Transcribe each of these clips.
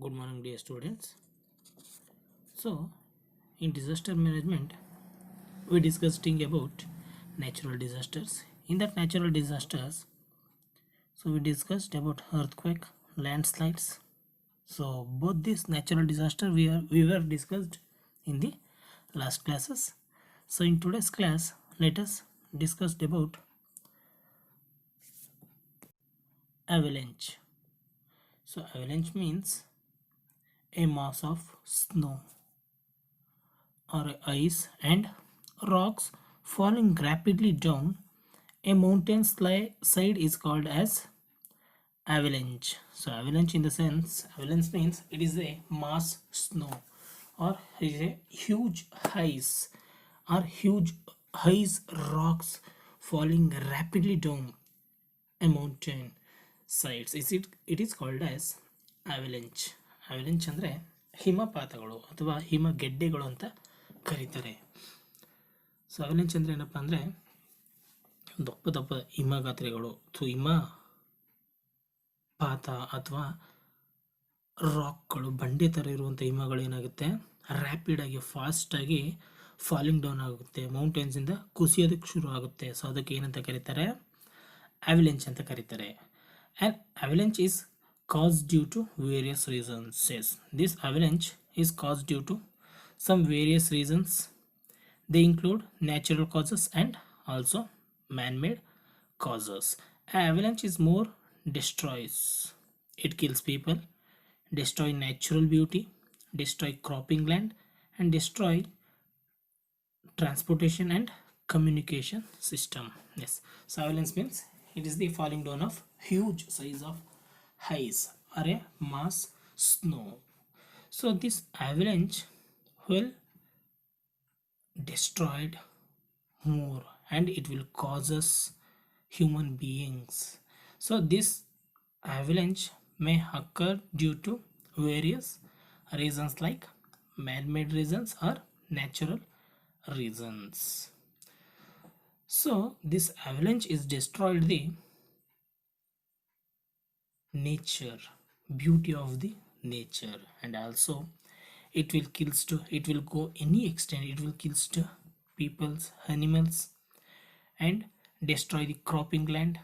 Good morning, dear students. So, in disaster management, we discussing about natural disasters. In that natural disasters, we discussed about earthquake, landslides. So, both these natural disaster we were discussed in the last classes. So, in today's class, let us discuss about avalanche. So, avalanche means a mass of snow or ice and rocks falling rapidly down a mountain side is called as avalanche. So avalanche in the sense, avalanche means it is a mass snow or it is a huge ice or huge ice rocks falling rapidly down a mountain sides. It is called as avalanche. Avalanche ಅಂದರೆ ಹಿಮಪಾತಗಳು ಅಥವಾ ಹಿಮಗೆಡ್ಡೆಗಳು ಅಂತ ಕರೀತಾರೆ. So ಅವಲೆಂಚ್ ಅಂದರೆ ಏನಪ್ಪ ಅಂದರೆ ದಪ್ಪ ದಪ್ಪ ಹಿಮಗಾತ್ರೆಗಳು. So ಹಿಮಪಾತ ಅಥವಾ ರಾಕ್ಗಳು ಬಂಡೆ ಥರ ಇರುವಂಥ ಹಿಮಗಳು ಏನಾಗುತ್ತೆ ರ್ಯಾಪಿಡಾಗಿ ಫಾಸ್ಟಾಗಿ ಫಾಲಿಂಗ್ ಡೌನ್ ಆಗುತ್ತೆ, ಮೌಂಟೇನ್ಸಿಂದ ಕುಸಿಯೋದಕ್ಕೆ ಶುರು ಆಗುತ್ತೆ. ಸೊ ಅದಕ್ಕೆ ಏನಂತ ಕರೀತಾರೆ avalanche ಅಂತ ಕರೀತಾರೆ. An avalanche is caused due to various reasons. Says this avalanche is caused due to some various reasons. They include natural causes and also man-made causes. An avalanche is more destroys. It kills people, destroy natural beauty, destroy cropping land, and destroy transportation and communication system. Yes, so avalanche means it is the falling down of huge size of ice or a mass snow. So this avalanche will destroyed more and it will causes human beings. So this avalanche may occur due to various reasons like man-made reasons or natural reasons. So this avalanche is destroyed the nature, beauty of the nature, and also it will go any extent, it will kills to people's animals and destroy the cropping land.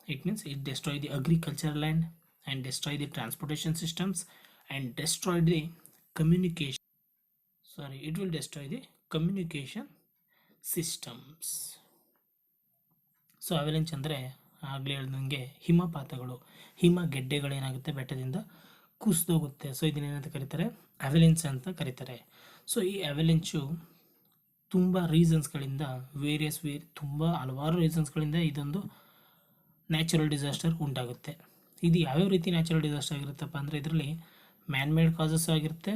It means it destroy the agricultural land and destroy the transportation systems and destroy the communication, it will destroy the communication systems. So avalanche ಅಂದರೆ ಆಗಲೇ ಹೇಳ್ದಂಗೆ ಹಿಮಪಾತಗಳು, ಹಿಮಗೆಡ್ಡೆಗಳು ಏನಾಗುತ್ತೆ ಬೆಟ್ಟದಿಂದ ಕುಸಿದೋಗುತ್ತೆ. So ಇದನ್ನೇನಂತ ಕರೀತಾರೆ ಅವೆಲೆಂಚ್ ಅಂತ ಕರೀತಾರೆ. So ಈ ಅವೆಲೆಂಚು ತುಂಬ ರೀಸನ್ಸ್ಗಳಿಂದ ತುಂಬ ಹಲವಾರು ರೀಸನ್ಸ್ಗಳಿಂದ ಇದೊಂದು ನ್ಯಾಚುರಲ್ ಡಿಸಾಸ್ಟರ್ ಉಂಟಾಗುತ್ತೆ. ಇದು ಯಾವ್ಯಾವ ರೀತಿ ನ್ಯಾಚುರಲ್ ಡಿಸಾಸ್ಟರ್ ಆಗಿರುತ್ತಪ್ಪ ಅಂದರೆ ಇದರಲ್ಲಿ ಮ್ಯಾನ್-ಮೇಡ್ ಕಾಸಸ್ ಆಗಿರುತ್ತೆ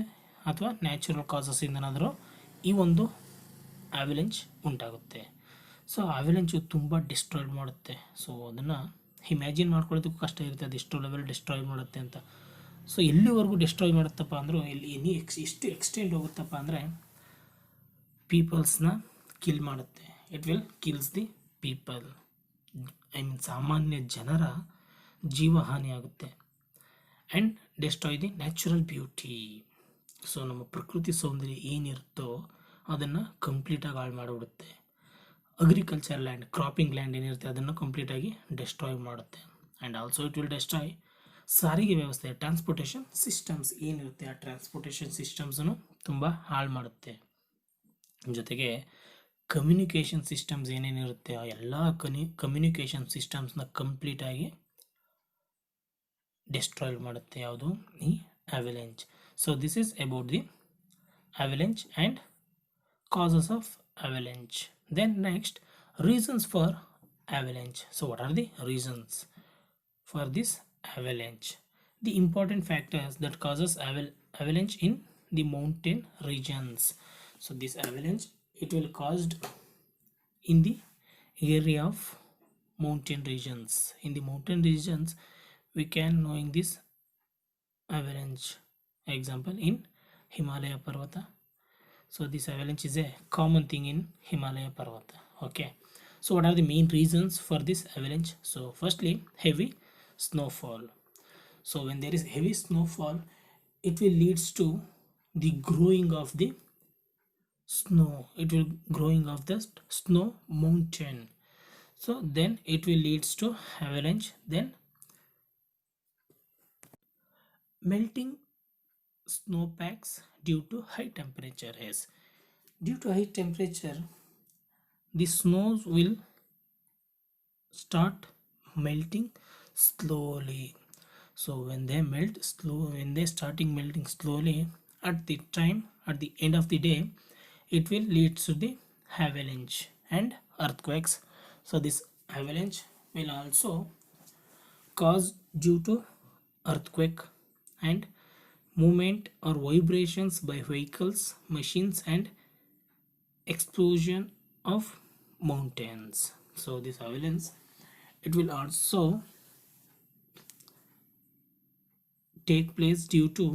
ಅಥವಾ ನ್ಯಾಚುರಲ್ ಕಾಸಸ್ಸಿಂದನಾದರೂ ಈ ಒಂದು ಅವೆಲೆಂಚ್ ಉಂಟಾಗುತ್ತೆ. ಸೊ ಅವೆಲೆಂಚು ತುಂಬ ಡಿಸ್ಟ್ರಾಯ್ ಮಾಡುತ್ತೆ. ಸೊ ಅದನ್ನು ಇಮ್ಯಾಜಿನ್ ಮಾಡ್ಕೊಳ್ಳೋದಕ್ಕೂ ಕಷ್ಟ ಇರುತ್ತೆ, ಅದು ಎಷ್ಟು ಲೆವೆಲ್ ಡಿಸ್ಟ್ರಾಯ್ ಮಾಡುತ್ತೆ ಅಂತ. ಸೊ ಎಲ್ಲಿವರೆಗೂ ಡಿಸ್ಟ್ರಾಯ್ ಮಾಡುತ್ತಪ್ಪ ಅಂದರೂ ಎಷ್ಟು ಎಕ್ಸ್ಟೆಂಡ್ ಹೋಗುತ್ತಪ್ಪ ಅಂದರೆ ಪೀಪಲ್ಸ್ನ ಕಿಲ್ ಮಾಡುತ್ತೆ. It will kills the people, I mean ಸಾಮಾನ್ಯ ಜನರ ಜೀವಹಾನಿ ಆಗುತ್ತೆ. And destroy the natural beauty. So ನಮ್ಮ ಪ್ರಕೃತಿ ಸೌಂದರ್ಯ ಏನಿರುತ್ತೋ ಅದನ್ನು ಕಂಪ್ಲೀಟಾಗಿ ಹಾಳು ಮಾಡಿಬಿಡುತ್ತೆ. ಅಗ್ರಿಕಲ್ಚರ್ ಲ್ಯಾಂಡ್, ಕ್ರಾಪಿಂಗ್ ಲ್ಯಾಂಡ್ ಏನಿರುತ್ತೆ ಅದನ್ನು ಕಂಪ್ಲೀಟಾಗಿ ಡಿಸ್ಟ್ರಾಯ್ ಮಾಡುತ್ತೆ. And also it will destroy ಸಾರಿಗೆ ವ್ಯವಸ್ಥೆ, ಟ್ರಾನ್ಸ್ಪೋರ್ಟೇಷನ್ ಸಿಸ್ಟಮ್ಸ್ ಏನಿರುತ್ತೆ ಆ ಟ್ರಾನ್ಸ್ಪೋರ್ಟೇಷನ್ ಸಿಸ್ಟಮ್ಸನ್ನು ತುಂಬ ಹಾಳು ಮಾಡುತ್ತೆ. ಜೊತೆಗೆ ಕಮ್ಯುನಿಕೇಷನ್ ಸಿಸ್ಟಮ್ಸ್ ಏನೇನಿರುತ್ತೆ ಆ ಎಲ್ಲ ಕಮ್ಯುನಿಕೇಷನ್ ಸಿಸ್ಟಮ್ಸ್ನ ಕಂಪ್ಲೀಟಾಗಿ ಡಿಸ್ಟ್ರಾಯ್ ಮಾಡುತ್ತೆ ಯಾವುದು ಈ avalanche. So this is about the avalanche and causes of avalanche. Then next, reasons for avalanche. So what are the reasons for this avalanche? The important factors that causes avalanche in the mountain regions. So this avalanche, it will caused in the area of mountain regions. In the mountain regions we can knowing this avalanche. Example in Himalaya Parvata. So this avalanche is a common thing in Himalaya Parvata. Okay, so what are the main reasons for this avalanche? So firstly, heavy snowfall. So when there is heavy snowfall, it will leads to the growing of the snow. It will growing of the snow mountain. So then it will leads to avalanche. Then melting snowpacks due to high temperature. Yes, due to high temperature the snows will start melting slowly. So when they melt slow, when they starting melting slowly, at the time, at the end of the day, it will lead to the avalanche and earthquakes. So this avalanche will also cause due to earthquake and movement or vibrations by vehicles, machines, and explosion of mountains. So this avalanche, it will also take place due to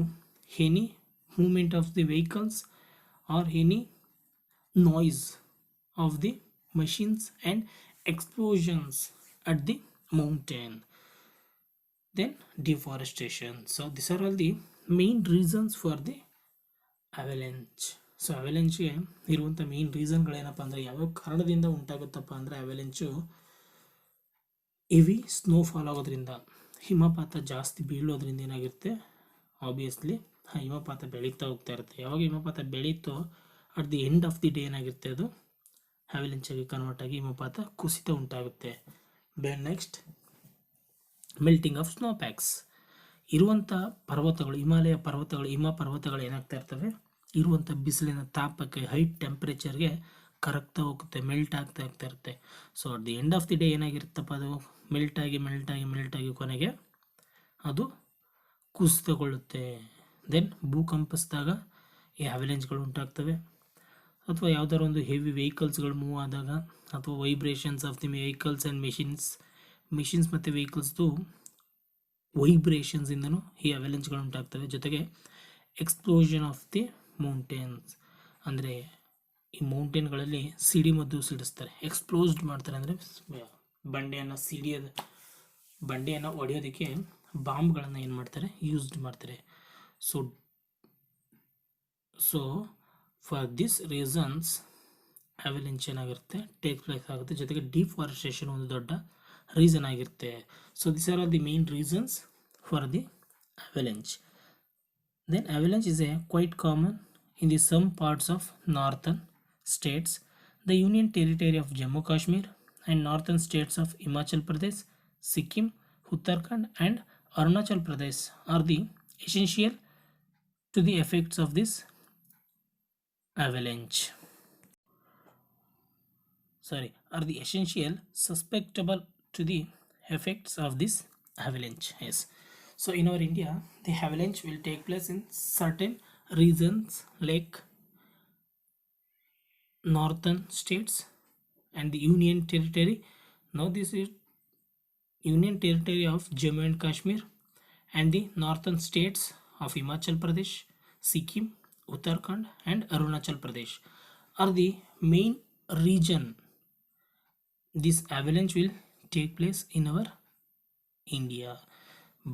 any movement of the vehicles or any noise of the machines and explosions at the mountain. Then deforestation. So these are all the main reasons for the avalanche. So ಅವಲೆಂಚ್ಗೆ ಇರುವಂಥ main ರೀಸನ್ಗಳೇನಪ್ಪ ಅಂದರೆ ಯಾವ್ಯಾವ ಕಾರಣದಿಂದ ಉಂಟಾಗುತ್ತಪ್ಪ ಅಂದರೆ ಅವಲೆಂಚು heavy snowfall ಆಗೋದ್ರಿಂದ, ಹಿಮಪಾತ ಜಾಸ್ತಿ ಬೀಳೋದ್ರಿಂದ ಏನಾಗಿರುತ್ತೆ, ಆಬ್ವಿಯಸ್ಲಿ ಹಿಮಪಾತ ಬೆಳೀತಾ ಹೋಗ್ತಾ ಇರುತ್ತೆ. ಯಾವಾಗ ಹಿಮಪಾತ ಬೆಳೀತೋ at the end of the day ಏನಾಗಿರುತ್ತೆ, ಅದು ಅವಲೆಂಚಾಗಿ ಕನ್ವರ್ಟ್ ಆಗಿ ಹಿಮಪಾತ ಕುಸಿತ ಉಂಟಾಗುತ್ತೆ. Next melting of snow packs. ಇರುವಂಥ ಪರ್ವತಗಳು, ಹಿಮಾಲಯ ಪರ್ವತಗಳು, ಹಿಮ ಪರ್ವತಗಳು ಏನಾಗ್ತಾ ಇರ್ತವೆ, ಇರುವಂಥ ಬಿಸಿಲಿನ ತಾಪಕ್ಕೆ, ಹೈ ಟೆಂಪ್ರೇಚರ್ಗೆ ಕರಗ್ತಾ ಹೋಗುತ್ತೆ, ಮೆಲ್ಟ್ ಆಗ್ತಾ ಇರುತ್ತೆ. So at the end of the day ಏನಾಗಿರುತ್ತಪ್ಪ, ಅದು ಮೆಲ್ಟಾಗಿ ಕೊನೆಗೆ ಅದು ಕುಸಿತಗೊಳ್ಳುತ್ತೆ. ದೆನ್ ಭೂಕಂಪಿಸಿದಾಗ ಈ ಅವಲೆಂಚ್ಗಳು ಉಂಟಾಗ್ತವೆ. ಅಥವಾ ಯಾವುದಾದ್ರು ಒಂದು ಹೆವಿ ವೆಹಿಕಲ್ಸ್ಗಳು ಮೂವ್ ಆದಾಗ, ಅಥವಾ vibrations of the vehicles and machines ಮತ್ತು ವೆಹಿಕಲ್ಸ್ದು ವೈಬ್ರೇಷನ್ಸಿಂದನೂ ಈ ಅವಲೆಂಚ್ಗಳು ಉಂಟಾಗ್ತವೆ. ಜೊತೆಗೆ ಎಕ್ಸ್ಪ್ಲೋಷನ್ ಆಫ್ ದಿ ಮೌಂಟೇನ್ಸ್, ಅಂದರೆ ಈ ಮೌಂಟೇನ್ಗಳಲ್ಲಿ ಸಿಡಿಮದ್ದು ಸಿಡಿಸ್ತಾರೆ, ಎಕ್ಸ್ಪ್ಲೋಸ್ಡ್ ಮಾಡ್ತಾರೆ. ಅಂದರೆ ಬಂಡೆಯನ್ನು ಹೊಡೆಯೋದಕ್ಕೆ ಬಾಂಬ್ಗಳನ್ನು ಏನು ಮಾಡ್ತಾರೆ, ಯೂಸ್ಡ್ ಮಾಡ್ತಾರೆ. ಸೊ ಫಾರ್ ದಿಸ್ ರೀಸನ್ಸ್ ಅವಲೆಂಚ್ ಏನಾಗಿರುತ್ತೆ, ಟೇಕ್ ಪ್ಲೇಸ್ ಆಗುತ್ತೆ. ಜೊತೆಗೆ ಡಿಫಾರೆಸ್ಟೇಷನ್ ಒಂದು ದೊಡ್ಡ ರೀಸನ್ ಆಗಿರುತ್ತೆ. So this are all the main reasons for the avalanche. Then avalanche is a quite common in the some parts of northern states, the Union Territory of Jammu Kashmir and northern states of Himachal Pradesh, Sikkim, Uttarakhand and Arunachal Pradesh are the essential to the effects of this avalanche. Are the essential susceptible to the effects of this avalanche. Yes. So in our India, the avalanche will take place in certain regions like northern states and the Union Territory. Now this is Union Territory of Jammu and Kashmir and the northern states of Himachal Pradesh, Sikkim, Uttarakhand and Arunachal Pradesh are the main region this avalanche will take place in our India.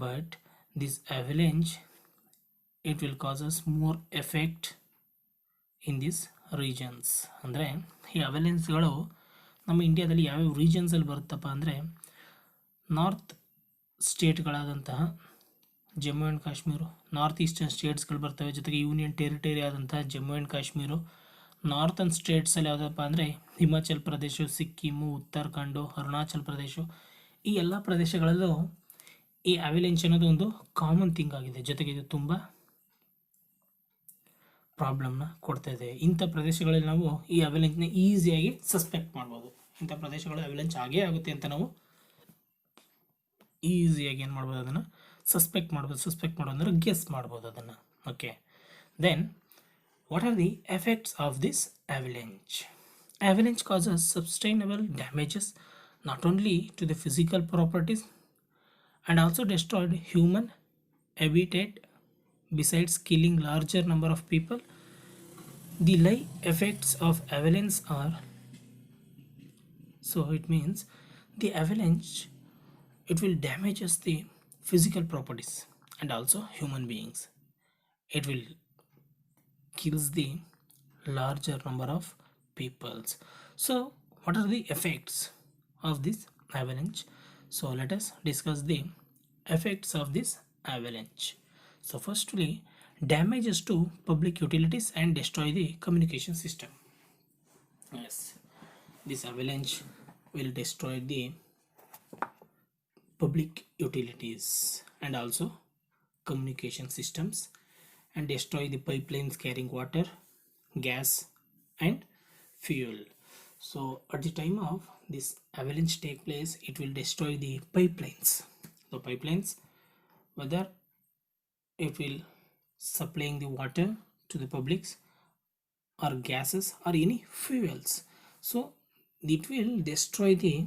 But this avalanche, it will cause us more effect in these regions. ಅಂದರೆ ಈ ಅವಲೆನ್ಸ್ಗಳು ನಮ್ಮ ಇಂಡಿಯಾದಲ್ಲಿ ಯಾವ್ಯಾವ ರೀಜನ್ಸಲ್ಲಿ ಬರುತ್ತಪ್ಪ ಅಂದರೆ, north ಸ್ಟೇಟ್ಗಳಾದಂತಹ Jammu and Kashmir, north eastern ಸ್ಟೇಟ್ಸ್ಗಳು ಬರ್ತವೆ. ಜೊತೆಗೆ ಯೂನಿಯನ್ ಟೆರಿಟರಿ ಆದಂತಹ ಜಮ್ಮು ಆ್ಯಂಡ್ ಕಾಶ್ಮೀರು. ನಾರ್ತನ್ ಸ್ಟೇಟ್ಸಲ್ಲಿ ಯಾವುದಪ್ಪ ಅಂದರೆ ಹಿಮಾಚಲ್ ಪ್ರದೇಶ, ಸಿಕ್ಕಿಮು, ಉತ್ತರಾಖಂಡು, ಅರುಣಾಚಲ್ ಪ್ರದೇಶ. ಈ ಎಲ್ಲ ಪ್ರದೇಶಗಳಲ್ಲೂ ಈ ಅವಲೆಂಚ್ ಅನ್ನೋದು ಒಂದು ಕಾಮನ್ ಥಿಂಗ್ ಆಗಿದೆ. ಜೊತೆಗೆ ಇದು ತುಂಬ ಪ್ರಾಬ್ಲಮ್ನ ಕೊಡ್ತಾ ಇದೆ. ಇಂಥ ಪ್ರದೇಶಗಳಲ್ಲಿ ನಾವು ಈ ಅವಲೆಂಚ್ನ ಈಸಿಯಾಗಿ ಸಸ್ಪೆಕ್ಟ್ ಮಾಡ್ಬೋದು. ಇಂಥ ಪ್ರದೇಶಗಳು ಅವಲೆಂಚ್ ಆಗೇ ಆಗುತ್ತೆ ಅಂತ ನಾವು ಈಸಿಯಾಗಿ ಏನು ಮಾಡ್ಬೋದು, ಅದನ್ನು ಸಸ್ಪೆಕ್ಟ್ ಮಾಡೋದು ಅಂದರೆ ಗೆಸ್ ಮಾಡ್ಬೋದು ಅದನ್ನು. Okay, then what are the effects of this avalanche? Avalanche causes sustainable damages not only to the physical properties and also destroyed human habitat. Besides killing larger number of people, the life effects of avalanche are, so it means the avalanche, it will damages the physical properties and also human beings. it will kills the larger number of peoples. So what are the effects of this avalanche? So let us discuss the effects of this avalanche. So firstly, damages to public utilities and destroy the communication system. Yes, this avalanche will destroy the public utilities and also communication systems and destroy the pipelines carrying water, gas and fuel. So at the time of this avalanche take place, it will destroy the pipelines. The pipelines, whether it will supplying the water to the publics or gases or any fuels. So it will destroy the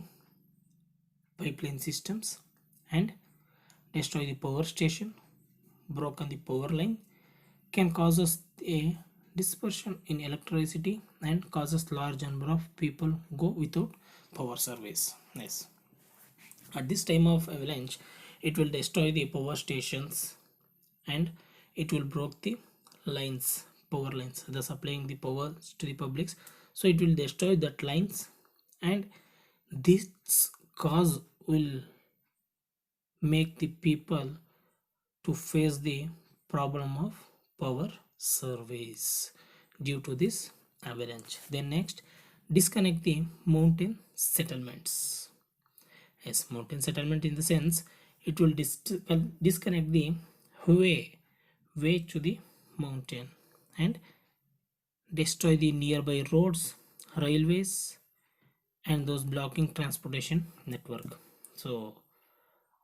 pipeline systems and destroy the power station, broken the power line, can cause us a dispersion in electricity and causes large number of people go without power service. Yes, at this time of avalanche, it will destroy the power stations and it will break the lines, power lines, the supplying the power to the publics. So it will destroy that lines and this cause will make the people to face the problem of power service due to this avalanche. Then next, disconnect the mountain settlements. Yes, mountain settlement in the sense it will disconnect the way to the mountain and destroy the nearby roads, railways and those blocking transportation network. So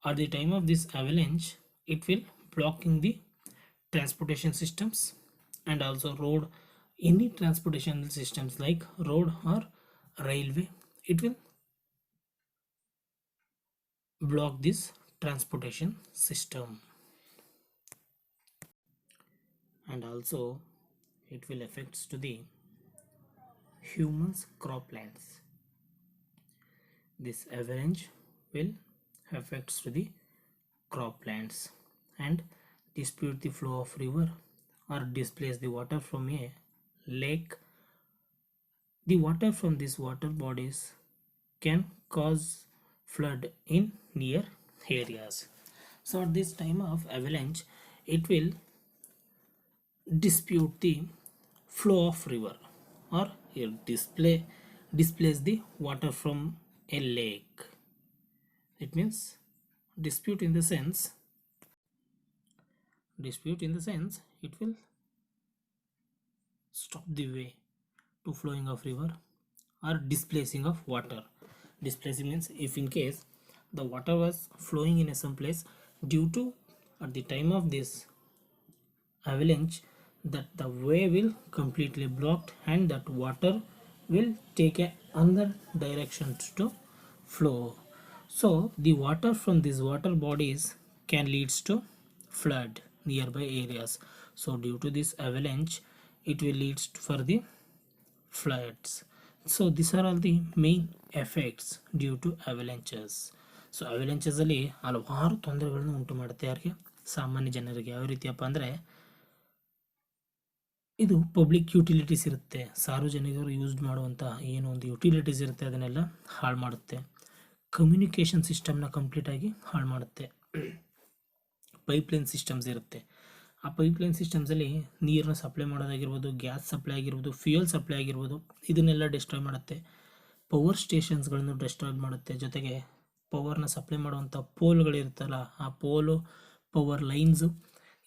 at the time of this avalanche, it will blocking the transportation systems and also road, any transportation systems like road or railway, it will block this transportation system and also it will affects to the humans croplands. This avalanche will affects to the croplands and dispute the flow of river or displace the water from a lake. The water from these water bodies can cause flood in near areas. So at this time of avalanche, it will dispute the flow of river or it displace the water from a lake. It means dispute in the sense it will stop the way to flowing of river or displacing of water. Displacing means if in case the water was flowing in some place, due to at the time of this avalanche that the way will completely blocked and that water will take a another direction to flow. So the water from these water bodies can leads to flood nearby areas. So due to this avalanche, it will leads for the floods. So these are all the main effects due to avalanches. So ಅವಲೆಂಚಸಲ್ಲಿ ಹಲವಾರು ತೊಂದರೆಗಳನ್ನು ಉಂಟು ಮಾಡುತ್ತೆ ಯಾರಿಗೆ, ಸಾಮಾನ್ಯ ಜನರಿಗೆ. ಯಾವ ರೀತಿಯಪ್ಪ ಅಂದರೆ ಇದು ಪಬ್ಲಿಕ್ ಯುಟಿಲಿಟೀಸ್ ಇರುತ್ತೆ, ಸಾರ್ವಜನಿಕರು ಯೂಸ್ ಮಾಡುವಂಥ ಏನು ಒಂದು ಯುಟಿಲಿಟೀಸ್ ಇರುತ್ತೆ ಅದನ್ನೆಲ್ಲ ಹಾಳು ಮಾಡುತ್ತೆ. ಕಮ್ಯುನಿಕೇಷನ್ ಸಿಸ್ಟಮ್ನ ಕಂಪ್ಲೀಟಾಗಿ ಹಾಳು ಮಾಡುತ್ತೆ. ಪೈಪ್ಲೈನ್ ಸಿಸ್ಟಮ್ಸ್ ಇರುತ್ತೆ, ಆ ಪೈಪ್ಲೈನ್ ಸಿಸ್ಟಮ್ಸಲ್ಲಿ ನೀರನ್ನ ಸಪ್ಲೈ ಮಾಡೋದಾಗಿರ್ಬೋದು, ಗ್ಯಾಸ್ ಸಪ್ಲೈ ಆಗಿರ್ಬೋದು, ಫ್ಯೂಯಲ್ ಸಪ್ಲೈ ಆಗಿರ್ಬೋದು, ಇದನ್ನೆಲ್ಲ ಡಿಸ್ಟ್ರಾಯ್ ಮಾಡುತ್ತೆ. ಪವರ್ ಸ್ಟೇಷನ್ಸ್ಗಳನ್ನು ಡಿಸ್ಟ್ರಾಯ್ ಮಾಡುತ್ತೆ. ಜೊತೆಗೆ ಪವರ್ನ ಸಪ್ಲೈ ಮಾಡುವಂಥ ಪೋಲ್ಗಳಿರುತ್ತಲ್ಲ, ಆ ಪೋಲು, ಪವರ್ ಲೈನ್ಸು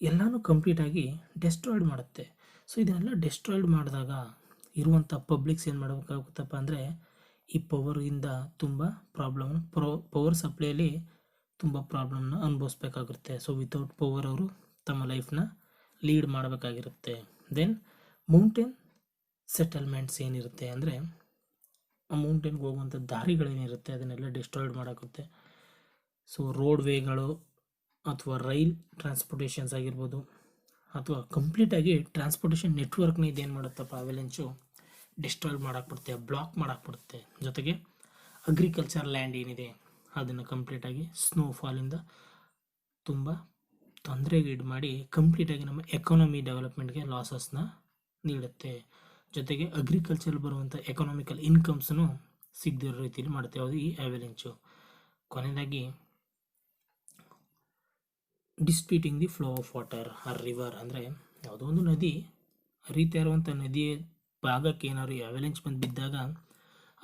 ಎಲ್ಲನೂ ಕಂಪ್ಲೀಟಾಗಿ ಡೆಸ್ಟ್ರಾಯ್ಡ್ ಮಾಡುತ್ತೆ. ಸೊ ಇದನ್ನೆಲ್ಲ ಡೆಸ್ಟ್ರಾಯ್ಡ್ ಮಾಡಿದಾಗ ಇರುವಂಥ ಪಬ್ಲಿಕ್ಸ್ ಏನು ಮಾಡಬೇಕಾಗುತ್ತಪ್ಪ ಅಂದರೆ ಈ ಪವರಿಂದ ತುಂಬ ಪ್ರಾಬ್ಲಮ್, ಪವರ್ ಸಪ್ಲೈಯಲ್ಲಿ ತುಂಬ ಪ್ರಾಬ್ಲಮ್ನ ಅನುಭವಿಸ್ಬೇಕಾಗುತ್ತೆ. ಸೊ ವಿತೌಟ್ ಪವರ್ ಅವರು ತಮ್ಮ ಲೈಫ್ನ ಲೀಡ್ ಮಾಡಬೇಕಾಗಿರುತ್ತೆ. ದೆನ್ ಮೌಂಟೇನ್ ಸೆಟಲ್ಮೆಂಟ್ಸ್ ಏನಿರುತ್ತೆ ಅಂದರೆ ಆ ಮೌಂಟೇನ್ಗೆ ಹೋಗುವಂಥ ದಾರಿಗಳೇನಿರುತ್ತೆ ಅದನ್ನೆಲ್ಲ ಡಿಸ್ಟ್ರಾಯ್ಡ್ ಮಾಡೋಗುತ್ತೆ. ಸೊ ರೋಡ್ ವೇಗಳು ಅಥವಾ ರೈಲ್ ಟ್ರಾನ್ಸ್ಪೋರ್ಟೇಷನ್ಸ್ ಆಗಿರ್ಬೋದು ಅಥವಾ ಕಂಪ್ಲೀಟಾಗಿ ಟ್ರಾನ್ಸ್ಪೋರ್ಟೇಷನ್ ನೆಟ್ವರ್ಕ್ನ ಇದೇನು ಮಾಡುತ್ತಪ್ಪ ಅವಲೆಂಚು ಡಿಸ್ಟ್ರಾಯ್ ಮಾಡಾಕ್ಬಿಡುತ್ತೆ, ಬ್ಲಾಕ್ ಮಾಡಾಕ್ಬಿಡುತ್ತೆ. ಜೊತೆಗೆ ಅಗ್ರಿಕಲ್ಚರ್ ಲ್ಯಾಂಡ್ ಏನಿದೆ ಅದನ್ನು ಕಂಪ್ಲೀಟಾಗಿ ಸ್ನೋಫಾಲಿಂದ ತುಂಬ ತೊಂದರೆಗೀಡು ಮಾಡಿ ಕಂಪ್ಲೀಟಾಗಿ ನಮ್ಮ ಎಕಾನಮಿ ಡೆವಲಪ್ಮೆಂಟ್ಗೆ ಲಾಸಸ್ನ ನೀಡುತ್ತೆ. ಜೊತೆಗೆ ಅಗ್ರಿಕಲ್ಚರ್ ಬರುವಂಥ ಎಕನಾಮಿಕಲ್ ಇನ್ಕಮ್ಸನ್ನು ಸಿಗದಿರೋ ರೀತಿಯಲ್ಲಿ ಮಾಡುತ್ತೆ ಯಾವುದು ಈ ಅವಲೆಂಚು. ಕೊನೆಯದಾಗಿ disputing the flow of water or river, ಅಂದರೆ ಯಾವುದೋ ಒಂದು ನದಿ ಹರಿತಾ ಇರುವಂಥ ನದಿಯ ಭಾಗಕ್ಕೆ ಏನಾದ್ರು ಅವಲೆಂಚ್ ಬಂದು ಬಿದ್ದಾಗ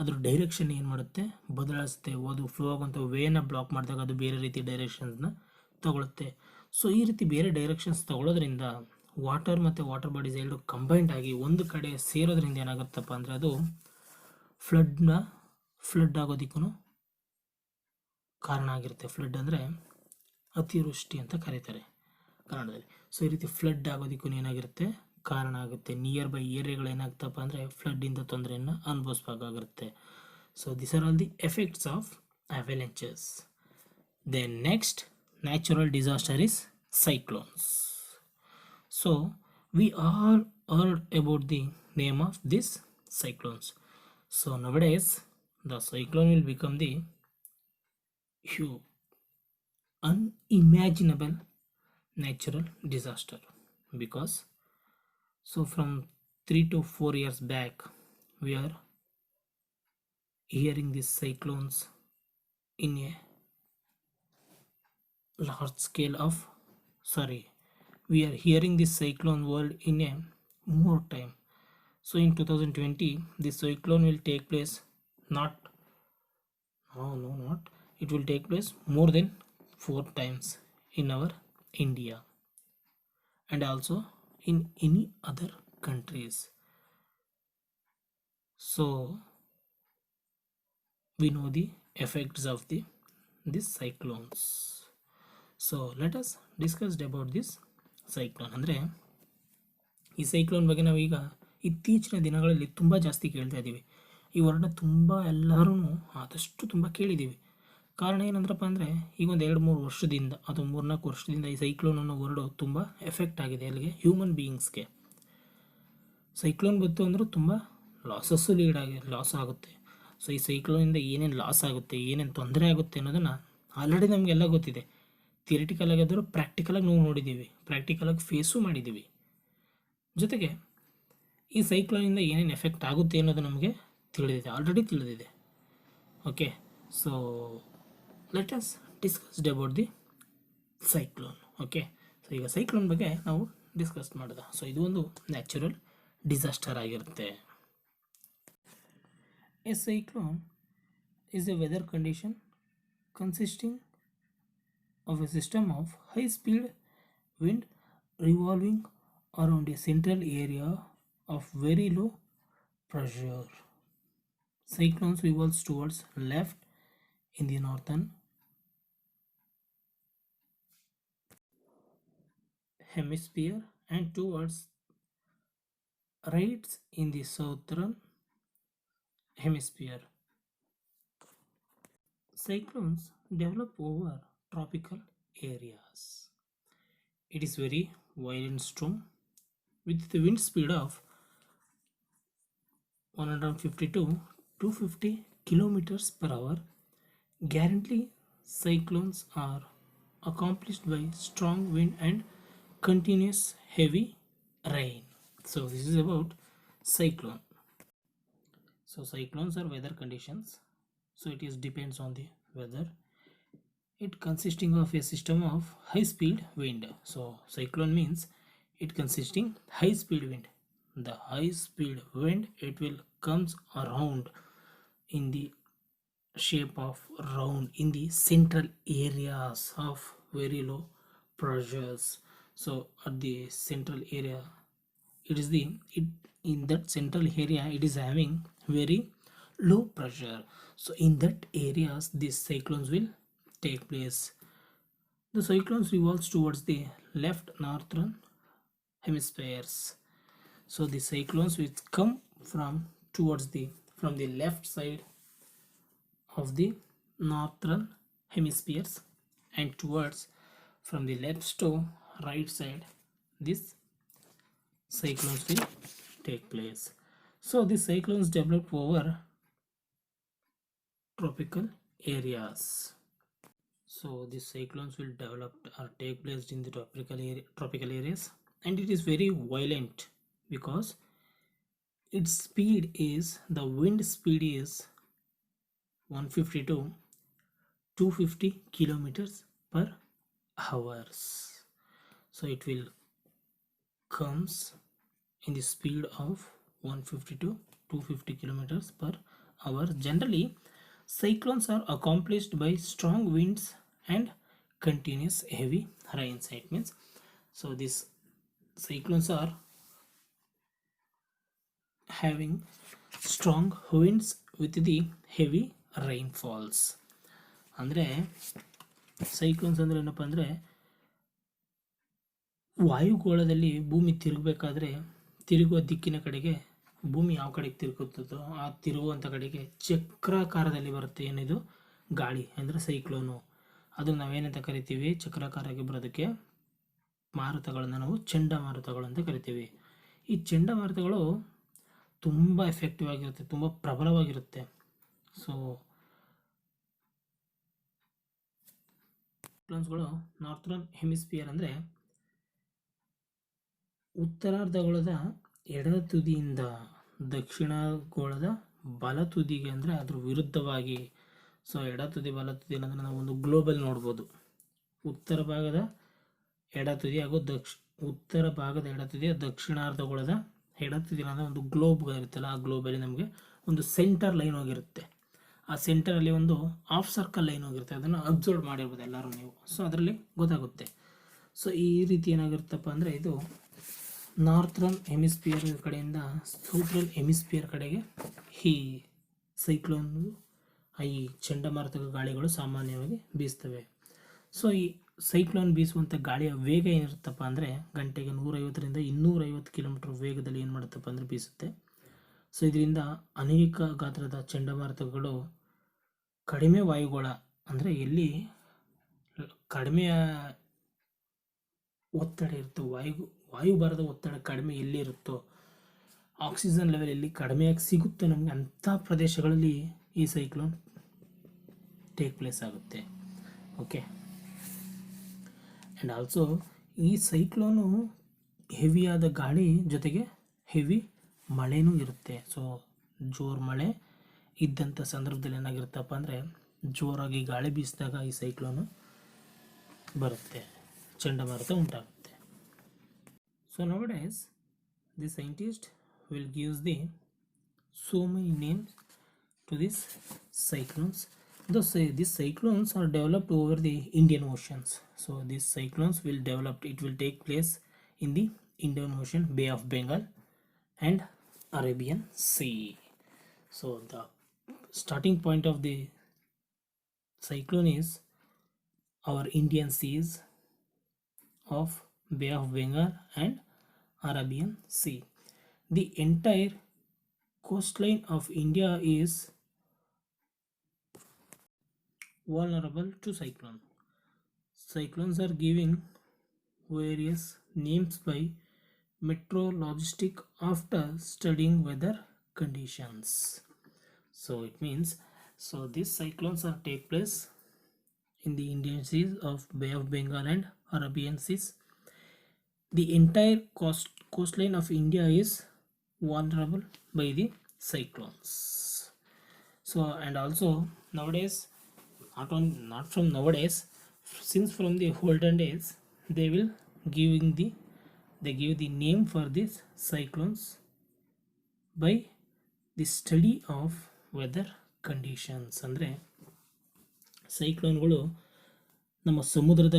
ಅದ್ರ ಡೈರೆಕ್ಷನ್ ಏನು ಮಾಡುತ್ತೆ, ಬದಲಾಯಿಸುತ್ತೆ. ಅದು ಫ್ಲೋ ಆಗುವಂಥ ವೇನ ಬ್ಲಾಕ್ ಮಾಡಿದಾಗ ಅದು ಬೇರೆ ರೀತಿ ಡೈರೆಕ್ಷನ್ಸ್ನ ತಗೊಳುತ್ತೆ. ಸೊ ಈ ರೀತಿ ಬೇರೆ ಡೈರೆಕ್ಷನ್ಸ್ ತಗೊಳ್ಳೋದ್ರಿಂದ ವಾಟರ್ ಮತ್ತು ವಾಟರ್ ಬಾಡೀಸ್ ಎರಡು ಕಂಬೈಂಡ್ ಆಗಿ ಒಂದು ಕಡೆ ಸೇರೋದ್ರಿಂದ ಏನಾಗುತ್ತಪ್ಪ ಅಂದರೆ ಅದು ಫ್ಲಡ್ ಆಗೋದಕ್ಕೂ ಕಾರಣ ಆಗಿರುತ್ತೆ. ಫ್ಲಡ್ ಅಂದರೆ ಅತಿವೃಷ್ಟಿ ಅಂತ ಕರೀತಾರೆ ಕನ್ನಡದಲ್ಲಿ. ಸೊ ಈ ರೀತಿ ಫ್ಲಡ್ ಆಗೋದಕ್ಕೂ ಏನಾಗಿರುತ್ತೆ, ಕಾರಣ ಆಗುತ್ತೆ. ನಿಯರ್ ಬೈ ಏರಿಯಾಗಳು ಏನಾಗ್ತಪ್ಪ ಅಂದರೆ ಫ್ಲಡ್ಡಿಂದ ತೊಂದರೆಯನ್ನು ಅನುಭವಿಸ್ಬೇಕಾಗಿರುತ್ತೆ. So this are all the effects of avalanches. Then next natural disaster is cyclones. So we all heard about the name of these cyclones. So nowadays the cyclone will become the huge unimaginable natural disaster, because so from 3 to 4 years back we are hearing these cyclones in a large scale of we are hearing this cyclone word in a more time. So in 2020 this cyclone will take place, it will take place more than 4 times in our India and also in any other countries. So we know the effects of these cyclones. So let us discuss about this cyclone. ಅಂದರೆ ಈ cyclone ಬಗ್ಗೆ ನಾವೀಗ ಇತ್ತೀಚಿನ ದಿನಗಳಲ್ಲಿ ತುಂಬ ಜಾಸ್ತಿ ಕೇಳ್ತಾ ಇದ್ದೀವಿ. ಈ ವರ್ಡ್ನ ತುಂಬ ಎಲ್ಲರೂ ಆದಷ್ಟು ತುಂಬ ಕೇಳಿದ್ದೀವಿ. ಕಾರಣ ಏನಂದ್ರಪ್ಪ ಅಂದರೆ ಈಗ ಒಂದು 2-3 ವರ್ಷದಿಂದ ಅಥವಾ 3-4 ವರ್ಷದಿಂದ ಈ ಸೈಕ್ಲೋನ್ ಅನ್ನೋ ವರ್ಡು ತುಂಬ ಎಫೆಕ್ಟ್ ಆಗಿದೆ ಅಲ್ಲಿಗೆ ಹ್ಯೂಮನ್ ಬೀಯಿಂಗ್ಸ್ಗೆ. ಸೈಕ್ಲೋನ್ ಬಂತು ಅಂದರೂ ತುಂಬ ಲಾಸಸ್ಸು ಲಾಸ್ ಆಗುತ್ತೆ. ಸೊ ಈ ಸೈಕ್ಲೋನಿಂದ ಏನೇನು ಲಾಸ್ ಆಗುತ್ತೆ, ಏನೇನು ತೊಂದರೆ ಆಗುತ್ತೆ ಅನ್ನೋದನ್ನು ಆಲ್ರೆಡಿ ನಮಗೆಲ್ಲ ಗೊತ್ತಿದೆ. ಥಿಯರಿಟಿಕಲ್ ಆಗಿದ್ದರೂ ಪ್ರಾಕ್ಟಿಕಲಾಗಿ ನಾವು ನೋಡಿದ್ದೀವಿ, ಪ್ರಾಕ್ಟಿಕಲಾಗಿ ಫೇಸು ಮಾಡಿದ್ದೀವಿ. ಜೊತೆಗೆ ಈ ಸೈಕ್ಲೋನಿಂದ ಏನೇನು ಎಫೆಕ್ಟ್ ಆಗುತ್ತೆ ಅನ್ನೋದು ನಮಗೆ ಆಲ್ರೆಡಿ ತಿಳಿದಿದೆ. Okay, so let us discussed about the cyclone. Okay, so ಈಗ ಸೈಕ್ಲೋನ್ ಬಗ್ಗೆ ನಾವು ಡಿಸ್ಕಸ್ ಮಾಡಿದ. ಸೊ ಇದು ಒಂದು ನ್ಯಾಚುರಲ್ ಡಿಸಾಸ್ಟರ್ ಆಗಿರುತ್ತೆ. A cyclone is a weather condition consisting of a system of high speed wind revolving around a central area of very low pressure. Cyclones revolve towards left in the northern hemisphere and towards right in the southern hemisphere. Cyclones develop over tropical areas. It is very violent storm with the wind speed of 150 to 250 kilometers per hour. Guaranteed cyclones are accomplished by strong wind and continuous heavy rain. So this is about cyclone. So cyclones are weather conditions. So it is depends on the weather. It consisting of a system of high speed wind. So cyclone means it consisting high speed wind. The high speed wind, it will comes around in the shape of round in the central areas of very low pressures. So at the central area, in that central area it is having very low pressure. So in that areas these cyclones will take place. The cyclones revolves towards the left northern hemispheres. So the cyclones which come from the left side of the northern hemispheres and towards from the left to right side, these cyclones will take place. So the cyclones develop over tropical areas. So these cyclones will develop or take place in the tropical areas, and it is very violent because its speed is, the wind speed is 150 to 250 kilometers per hours. So it will comes in the speed of 150 to 250 kilometers per hour. Generally, cyclones are accomplished by strong winds and continuous heavy rains. It means, so these cyclones are having strong winds with the heavy rainfalls. ಅಂದರೆ cyclones ಅಂದರೆ ಏನಪ್ಪ ಅಂದರೆ, ವಾಯುಗೋಳದಲ್ಲಿ ಭೂಮಿ ತಿರುಗಬೇಕಾದ್ರೆ ತಿರುಗುವ ದಿಕ್ಕಿನ ಕಡೆಗೆ ಭೂಮಿ ಯಾವ ಕಡೆಗೆ ತಿರುಗುತ್ತದೋ ಆ ತಿರುಗುವಂಥ ಕಡೆಗೆ ಚಕ್ರಾಕಾರದಲ್ಲಿ ಬರುತ್ತೆ ಏನಿದು ಗಾಳಿ ಅಂದರೆ ಸೈಕ್ಲೋನು. ಅದನ್ನು ನಾವೇನಂತ ಕರಿತೀವಿ, ಚಕ್ರಾಕಾರಕ್ಕೆ ಬರೋದಕ್ಕೆ ಮಾರುತಗಳನ್ನು ನಾವು ಚಂಡಮಾರುತಗಳು ಅಂತ ಕರಿತೀವಿ. ಈ ಚಂಡಮಾರುತಗಳು ತುಂಬ ಎಫೆಕ್ಟಿವ್ ಆಗಿರುತ್ತೆ, ತುಂಬ ಪ್ರಬಲವಾಗಿರುತ್ತೆ. ಸೊ ಸೈಕ್ಲೋನ್ಸ್ಗಳು ನಾರ್ಥರ್ನ್ ಹೆಮಿಸ್ಫಿಯರ್ ಅಂದರೆ ಉತ್ತರಾರ್ಧಗೋಳದ ಎಡ ತುದಿಯಿಂದ ದಕ್ಷಿಣಗೋಳದ ಬಲ ತುದಿಗೆ, ಅಂದರೆ ಅದ್ರ ವಿರುದ್ಧವಾಗಿ. ಸೊ ಎಡ ತುದಿ ಬಲ ತುದಿ ಅಂದರೆ ನಾವು ಒಂದು ಗ್ಲೋಬಲ್ ನೋಡ್ಬೋದು. ಉತ್ತರ ಭಾಗದ ಎಡ ತುದಿ ಹಾಗೂ ಉತ್ತರ ಭಾಗದ ಎಡ ತುದಿಯ ದಕ್ಷಿಣಾರ್ಧಗೋಳದ ಎಡ ತುದಿ ಅಂದರೆ ಒಂದು ಗ್ಲೋಬ್ ಇರುತ್ತಲ್ಲ, ಆ ಗ್ಲೋಬಲ್ಲಿ ನಮಗೆ ಒಂದು ಸೆಂಟರ್ ಲೈನ್ ಹೋಗಿರುತ್ತೆ. ಆ ಸೆಂಟರಲ್ಲಿ ಒಂದು ಹಾಫ್ ಸರ್ಕಲ್ ಲೈನ್ ಹೋಗಿರುತ್ತೆ. ಅದನ್ನು ಅಬ್ಸರ್ವ್ ಮಾಡಿರ್ಬೋದು ಎಲ್ಲರೂ ನೀವು. ಸೊ ಅದರಲ್ಲಿ ಗೊತ್ತಾಗುತ್ತೆ. ಸೊ ಈ ರೀತಿ ಏನಾಗಿರುತ್ತಪ್ಪ ಅಂದರೆ, ಇದು ನಾರ್ಥರ್ನ್ ಹೆಮಿಸ್ಫಿಯರ್ ಕಡೆಯಿಂದ ಸೌತ್ರನ್ ಹೆಮಿಸ್ಫಿಯರ್ ಕಡೆಗೆ ಈ ಸೈಕ್ಲೋನ್, ಈ ಚಂಡಮಾರುತ ಗಾಳಿಗಳು ಸಾಮಾನ್ಯವಾಗಿ ಬೀಸ್ತವೆ. ಸೊ ಈ ಸೈಕ್ಲೋನ್ ಬೀಸುವಂಥ ಗಾಳಿಯ ವೇಗ ಏನಿರುತ್ತಪ್ಪ ಅಂದರೆ, ಗಂಟೆಗೆ 150ರಿಂದ 250 ಕಿಲೋಮೀಟರ್ ವೇಗದಲ್ಲಿ ಏನು ಮಾಡುತ್ತಪ್ಪ ಅಂದರೆ ಬೀಸುತ್ತೆ. ಸೊ ಇದರಿಂದ ಅನೇಕ ಗಾತ್ರದ ಚಂಡಮಾರುತಗಳು ಕಡಿಮೆ ವಾಯುಗೋಳ, ಅಂದರೆ ಎಲ್ಲಿ ಕಡಿಮೆ ಒತ್ತಡ ಇರುತ್ತೋ, ವಾಯುಭಾರದ ಒತ್ತಡ ಕಡಿಮೆ ಎಲ್ಲಿ ಇರುತ್ತೋ, ಆಕ್ಸಿಜನ್ ಲೆವೆಲ್ ಎಲ್ಲಿ ಕಡಿಮೆಯಾಗಿ ಸಿಗುತ್ತೋ ನಮಗೆ, ಅಂಥ ಪ್ರದೇಶಗಳಲ್ಲಿ ಈ ಸೈಕ್ಲೋನ್ ಟೇಕ್ ಪ್ಲೇಸ್ ಆಗುತ್ತೆ. ಓಕೆ. ಆ್ಯಂಡ್ ಆಲ್ಸೋ ಈ ಸೈಕ್ಲೋನು ಹೆವಿಯಾದ ಗಾಳಿ ಜೊತೆಗೆ ಹೆವಿ ಮಳೆನೂ ಇರುತ್ತೆ. ಸೊ ಜೋರು ಮಳೆ ಇದ್ದಂಥ ಸಂದರ್ಭದಲ್ಲಿ ಏನಾಗಿರುತ್ತಪ್ಪ ಅಂದರೆ, ಜೋರಾಗಿ ಗಾಳಿ ಬೀಸಿದಾಗ ಈ ಸೈಕ್ಲೋನು ಬರುತ್ತೆ, ಚಂಡಮಾರುತ ಉಂಟಾಗುತ್ತೆ. So nowadays the scientist will give the so many names to these cyclones. These cyclones are developed over the Indian Oceans. So these cyclones will develop, it will take place in the Indian Ocean, Bay of Bengal and Arabian Sea. So the starting point of the cyclone is our Indian seas of Bay of Bengal and Arabian Sea. The entire coastline of India is vulnerable to cyclone. Cyclones are giving various names by meteorologists after studying weather conditions. So it means, so these cyclones are take place in the Indian seas of Bay of Bengal and Arabian Seas. The entire coastline of India is vulnerable by the cyclones. So and also nowadays, not from nowadays, since from the olden days, they give the name for these cyclones by the study of weather conditions. ಅಂದರೆ ಸೈಕ್ಲೋನ್ಗಳು ನಮ್ಮ ಸಮುದ್ರದ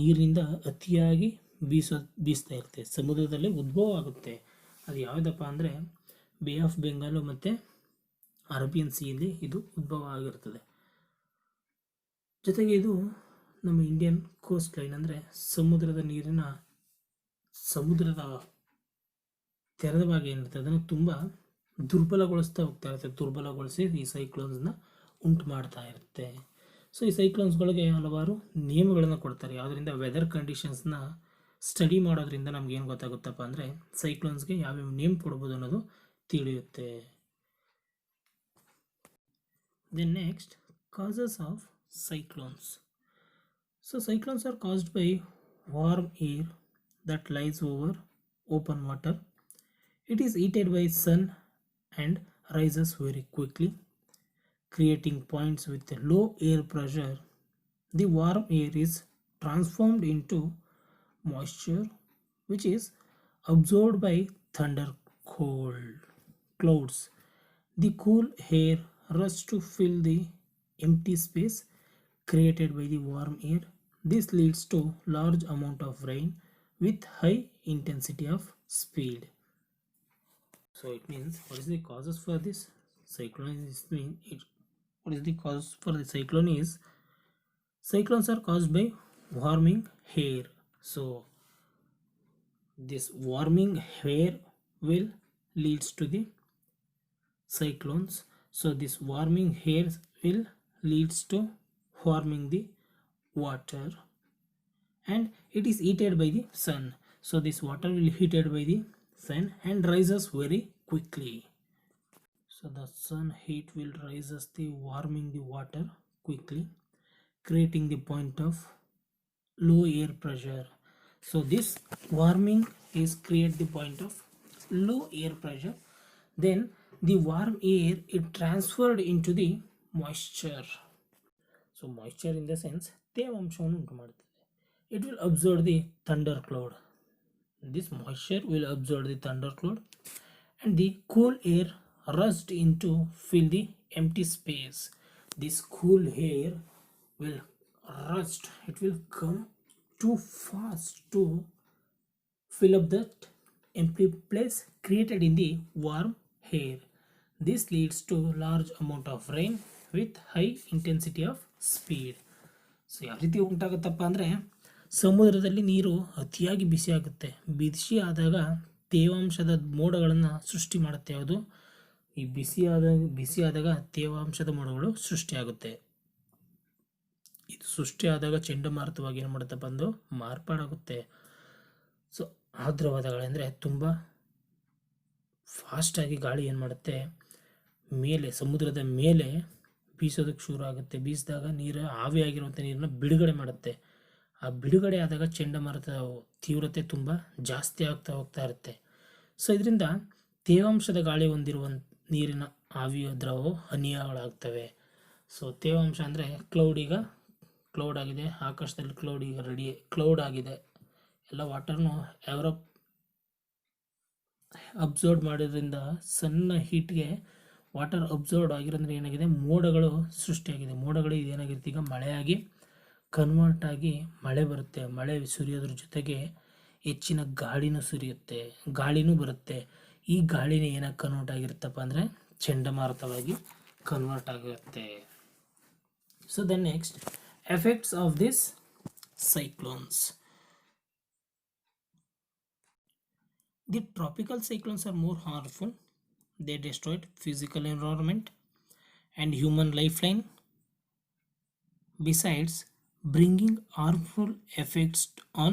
ನೀರಿನಿಂದ ಅತಿಯಾಗಿ ಬೀಸ್ತಾ ಇರುತ್ತೆ, ಸಮುದ್ರದಲ್ಲೇ ಉದ್ಭವ ಆಗುತ್ತೆ. ಅದು ಯಾವುದಪ್ಪ ಅಂದರೆ ಬೇ ಆಫ್ ಬೆಂಗಾಲು ಮತ್ತು ಅರೇಬಿಯನ್ ಸೀಯಲ್ಲಿ ಇದು ಉದ್ಭವ ಆಗಿರ್ತದೆ. ಜೊತೆಗೆ ಇದು ನಮ್ಮ ಇಂಡಿಯನ್ ಕೋಸ್ಟ್ ಲೈನ್, ಅಂದರೆ ಸಮುದ್ರದ ತೆರೆದ ಭಾಗ ಏನಿರುತ್ತೆ ಅದನ್ನು ತುಂಬ ದುರ್ಬಲಗೊಳಿಸ್ತಾ ಹೋಗ್ತಾ ಇರುತ್ತೆ, ದುರ್ಬಲಗೊಳಿಸಿ ಈ ಸೈಕ್ಲೋನ್ಸ್ನ ಉಂಟು ಮಾಡ್ತಾ ಇರುತ್ತೆ. ಸೊ ಈ ಸೈಕ್ಲೋನ್ಸ್ಗಳಿಗೆ ಹಲವಾರು ನಿಯಮಗಳನ್ನು ಕೊಡ್ತಾರೆ. ಯಾವುದರಿಂದ ವೆದರ್ ಕಂಡೀಷನ್ಸ್ನ ಸ್ಟಡಿ ಮಾಡೋದ್ರಿಂದ ನಮಗೇನು ಗೊತ್ತಾಗುತ್ತಪ್ಪ ಅಂದರೆ, ಸೈಕ್ಲೋನ್ಸ್ಗೆ ಯಾವ್ಯಾವ ನೇಮ್ ಕೊಡ್ಬೋದು ಅನ್ನೋದು ತಿಳಿಯುತ್ತೆ. Then next, causes of cyclones. So cyclones are caused by warm air that lies over open water. It is heated by sun and rises very quickly, creating points with low air pressure. The warm air is transformed into moisture, which is absorbed by thunder cold clouds. The cool air rushes to fill the empty space created by the warm air. This leads to large amount of rain with high intensity of speed. So it means, what is the causes for this cyclone? What is the cause for the cyclone is, cyclones are caused by warming air. So this warming air will leads to the cyclones. So this warming air will leads to warming the water, and it is heated by the sun. So this water will heated by the sun and rises very quickly. So the sun heat will rises the warming the water quickly, creating the point of low air pressure. So this warming is create the point of low air pressure. Then the warm air it transferred into the moisture. So moisture in the sense ತೇವಾಂಶವನ್ನು ಉಂಟು ಮಾಡುತ್ತದೆ. It will absorb the thunder cloud. This moisture will absorb the thunder cloud, and the cool air rushed in to fill the empty space. This cool air will rush, it will come too fast to fill up that empty place created in the warm air. This leads to large amount of rain with high intensity of speed. So ಯಾವ ರೀತಿ ಉಂಟಾಗುತ್ತಪ್ಪ ಅಂದರೆ, ಸಮುದ್ರದಲ್ಲಿ ನೀರು ಅತಿಯಾಗಿ ಬಿಸಿ ಆಗುತ್ತೆ. ಬಿಸಿ ಆದಾಗ ತೇವಾಂಶದ ಮೋಡಗಳನ್ನು ಸೃಷ್ಟಿ ಮಾಡುತ್ತೆ. ಯಾವುದು ಈ ಬಿಸಿಯಾದಾಗ ತೇವಾಂಶದ ಮೋಡಗಳು ಸೃಷ್ಟಿಯಾಗುತ್ತೆ. ಇದು ಸೃಷ್ಟಿಯಾದಾಗ ಚಂಡಮಾರುತವಾಗಿ ಏನು ಮಾಡುತ್ತೆ ಬಂದು ಮಾರ್ಪಾಡಾಗುತ್ತೆ. ಸೊ ಆರ್ದ್ರವಾದಗಳೆಂದರೆ ತುಂಬ ಫಾಸ್ಟಾಗಿ ಗಾಳಿ ಏನು ಮಾಡುತ್ತೆ ಮೇಲೆ ಸಮುದ್ರದ ಮೇಲೆ ಬೀಸೋದಕ್ಕೆ ಶುರು ಆಗುತ್ತೆ. ಬೀಸಿದಾಗ ನೀರು ಆವಿಯಾಗಿರುವಂಥ ನೀರನ್ನು ಬಿಡುಗಡೆ ಮಾಡುತ್ತೆ. ಆ ಬಿಡುಗಡೆ ಆದಾಗ ಚಂಡಮಾರುತದ ತೀವ್ರತೆ ತುಂಬ ಜಾಸ್ತಿ ಆಗ್ತಾ ಹೋಗ್ತಾ ಇರುತ್ತೆ. ಸೊ ಇದರಿಂದ ತೇವಾಂಶದ ಗಾಳಿ ಹೊಂದಿರುವ ನೀರಿನ ಆವಿಯ ದ್ರವವು ಹನಿಗಳಾಗ್ತವೆ. ಸೊ ತೇವಾಂಶ ಅಂದರೆ ಕ್ಲೌಡ್ ಆಗಿದೆ, ಆಕಾಶದಲ್ಲಿ ಕ್ಲೌಡ್ ಆಗಿದೆ, ಎಲ್ಲ ವಾಟರ್ನು ಯುರೋಪ್ ಅಬ್ಸರ್ವ್ ಮಾಡೋದ್ರಿಂದ ಸಣ್ಣ ಹೀಟ್ಗೆ ವಾಟರ್ ಅಬ್ಸರ್ವ್ ಆಗಿರೋದ್ರೆ ಏನಾಗಿದೆ, ಮೋಡಗಳು ಸೃಷ್ಟಿಯಾಗಿದೆ. ಮೋಡಗಳು ಇದೇನಾಗಿರುತ್ತೆ ಈಗ ಮಳೆಯಾಗಿ ಕನ್ವರ್ಟ್ ಆಗಿ ಮಳೆ ಬರುತ್ತೆ. ಮಳೆ ಸುರಿಯೋದ್ರ ಜೊತೆಗೆ ಹೆಚ್ಚಿನ ಗಾಳಿನೂ ಬರುತ್ತೆ. ಈ ಗಾಳಿನ ಏನಾಗಿ ಕನ್ವರ್ಟ್ ಆಗಿರುತ್ತಪ್ಪ ಅಂದರೆ ಚಂಡಮಾರುತವಾಗಿ ಕನ್ವರ್ಟ್ ಆಗಿರುತ್ತೆ. So the next effects of this cyclones. The tropical cyclones are more harmful. They destroyed physical environment and human lifeline, besides bringing harmful effects on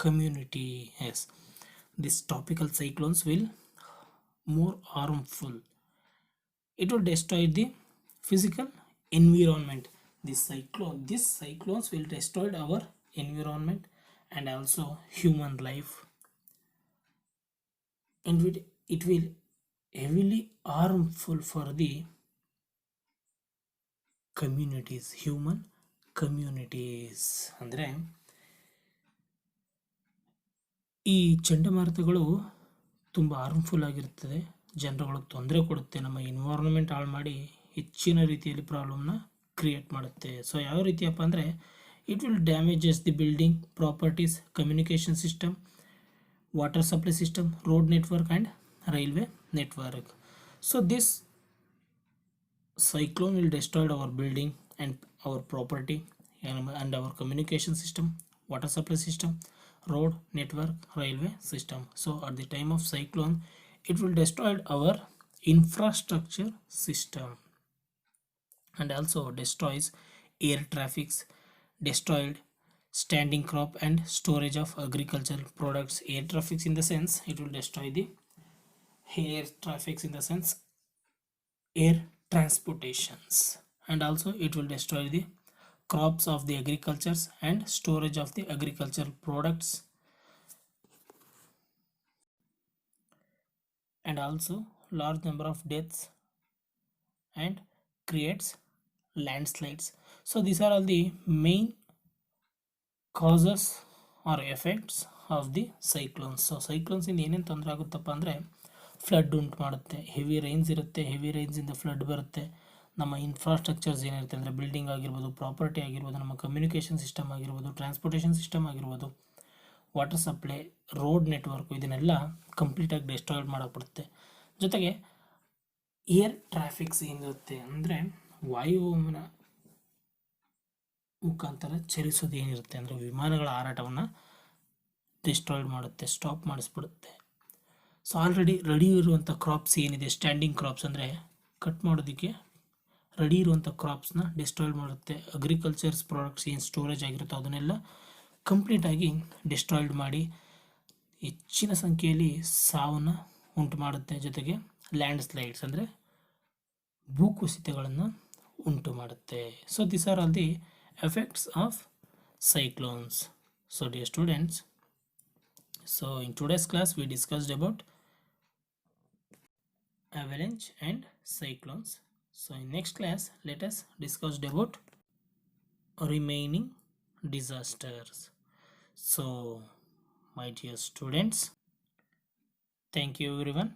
community. Yes, these tropical cyclones will more harmful. It will destroy the physical environment. These cyclones will destroy our environment and also human life, and it will heavily harmful for the communities, human communities. ಅಂದರೆ ಈ ಚಂಡಮಾರುತಗಳು ತುಂಬ harmful ಆಗಿರ್ತದೆ, ಜನರುಗಳಿಗೆ ತೊಂದರೆ ಕೊಡುತ್ತೆ, ನಮ್ಮ environment ಹಾಳು ಮಾಡಿ ಹೆಚ್ಚಿನ ರೀತಿಯಲ್ಲಿ ಪ್ರಾಬ್ಲಮ್ನ ಕ್ರಿಯೇಟ್ ಮಾಡುತ್ತೆ. ಸೊ ಯಾವ ರೀತಿಯಪ್ಪ ಅಂದರೆ, it will damages the building properties, communication system, water supply system, road network and railway network. So this cyclone will destroy our building and our property and our communication system, water supply system, road network, railway system. So at the time of cyclone, it will destroy our infrastructure system and also destroys air traffics, destroyed standing crop and storage of agricultural products. Air traffics in the sense, it will destroy the air traffics in the sense air transportations, and also it will destroy the crops of the agricultures and storage of the agricultural products, and also large number of deaths and creates landslides. So these are all the main causes or effects of the cyclones. So cyclones ಇಂದ ಏನೇನು ತೊಂದರೆ ಆಗುತ್ತಪ್ಪ ಅಂದರೆ flood ಉಂಟು ಮಾಡುತ್ತೆ, heavy Reigns ಇರುತ್ತೆ, heavy ರೈನ್ಸಿಂದ flood ಬರುತ್ತೆ. ನಮ್ಮ infrastructures ಏನಿರುತ್ತೆ ಅಂದರೆ ಬಿಲ್ಡಿಂಗ್ ಆಗಿರ್ಬೋದು, ಪ್ರಾಪರ್ಟಿ ಆಗಿರ್ಬೋದು, ನಮ್ಮ ಕಮ್ಯುನಿಕೇಷನ್ ಸಿಸ್ಟಮ್ ಆಗಿರ್ಬೋದು, ಟ್ರಾನ್ಸ್ಪೋರ್ಟೇಷನ್ ಸಿಸ್ಟಮ್ ಆಗಿರ್ಬೋದು, ವಾಟರ್ ಸಪ್ಲೈ, ರೋಡ್ ನೆಟ್ವರ್ಕು, ಇದನ್ನೆಲ್ಲ ಕಂಪ್ಲೀಟಾಗಿ ಡಿಸ್ಟ್ರಾಯ್ಡ್ ಮಾಡೋಕ್ಬಿಡುತ್ತೆ. ಜೊತೆಗೆ ಏರ್ ಟ್ರಾಫಿಕ್ಸ್ ಏನಿರುತ್ತೆ ಅಂದರೆ ವಾಯುವಿನ ಮುಖಾಂತರ ಚಲಿಸೋದು ಏನಿರುತ್ತೆ ಅಂದರೆ ವಿಮಾನಗಳ ಹಾರಾಟವನ್ನು ಡಿಸ್ಟ್ರಾಯ್ಡ್ ಮಾಡುತ್ತೆ, ಸ್ಟಾಪ್ ಮಾಡಿಸ್ಬಿಡುತ್ತೆ. ಸೊ ಆಲ್ರೆಡಿ ರೆಡಿ ಇರುವಂಥ ಕ್ರಾಪ್ಸ್ ಏನಿದೆ, ಸ್ಟ್ಯಾಂಡಿಂಗ್ ಕ್ರಾಪ್ಸ್ ಅಂದರೆ ಕಟ್ ಮಾಡೋದಕ್ಕೆ ರೆಡಿ ಇರುವಂಥ ಕ್ರಾಪ್ಸ್ನ ಡಿಸ್ಟ್ರಾಯ್ಡ್ ಮಾಡುತ್ತೆ. ಅಗ್ರಿಕಲ್ಚರ್ಸ್ ಪ್ರಾಡಕ್ಟ್ಸ್ ಏನು ಸ್ಟೋರೇಜ್ ಆಗಿರುತ್ತೋ ಅದನ್ನೆಲ್ಲ ಕಂಪ್ಲೀಟಾಗಿ ಡಿಸ್ಟ್ರಾಯ್ಡ್ ಮಾಡಿ ಹೆಚ್ಚಿನ ಸಂಖ್ಯೆಯಲ್ಲಿ ಸಾವನ್ನು ಉಂಟು ಮಾಡುತ್ತೆ. ಜೊತೆಗೆ ಲ್ಯಾಂಡ್ ಸ್ಲೈಡ್ಸ್ ಅಂದರೆ ಭೂಕುಸಿತಗಳನ್ನು ಉಂಟು ಮಾಡುತ್ತೆ. So this are all the effects of cyclones. So dear students, so in today's class we discussed about avalanche and cyclones. So in next class let us discuss about remaining disasters. So my dear students, thank you everyone.